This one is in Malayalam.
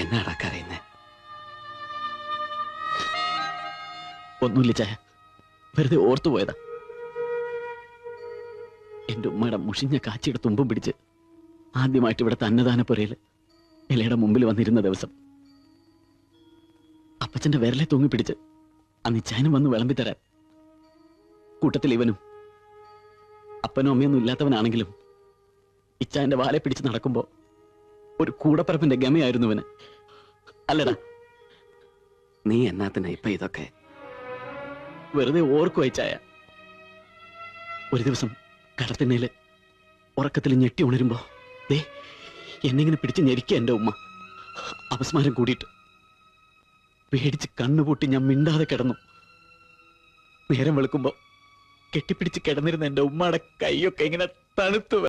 എന്നാടാ കരയുന്നേ? ഒന്നുമില്ല ചായ, വെറുതെ ഓർത്തുപോയതാ. എന്റെ ഉമ്മയുടെ മുഷിഞ്ഞ കാച്ചിയുടെ തുമ്പും പിടിച്ച് ആദ്യമായിട്ട് ഇവിടെ അന്നദാനപ്പുരയിൽ ഇലയുടെ മുമ്പിൽ വന്നിരുന്ന ദിവസം അപ്പച്ചന്റെ വിരലെ തൂങ്ങി പിടിച്ച് അന്ന് ഇച്ചായനും വന്ന് വിളമ്പിത്തരാൻ. കൂട്ടത്തിൽ ഇവനും അപ്പനും അമ്മയൊന്നും ഇല്ലാത്തവനാണെങ്കിലും ഇച്ചായന്റെ വാലെ പിടിച്ച് നടക്കുമ്പോ ഒരു കൂടപ്പറപ്പിന്റെ ഗമയായിരുന്നു ഇവന്. അല്ലടാ, നീ എന്നാത്തിനാ ഇപ്പൊ ഇതൊക്കെ? വെറുതെ ഓർക്കുവാ ചായ. ഒരു ദിവസം കടത്തിണ്ണയില് ഉറക്കത്തിൽ ഞെട്ടി ഉണരുമ്പോ ദേ എന്നെങ്ങനെ പിടിച്ച് ഞെരിക്കുക എന്റെ ഉമ്മ. അപസ്മാരം കൂടിയിട്ട് പേടിച്ച് കണ്ണുപൂട്ടി ഞാൻ മിണ്ടാതെ കിടന്നു. നേരം വെളുക്കുമ്പോ കെട്ടിപ്പിടിച്ച് കിടന്നിരുന്ന എന്റെ ഉമ്മയുടെ കൈയൊക്കെ ഇങ്ങനെ തണുത്തു.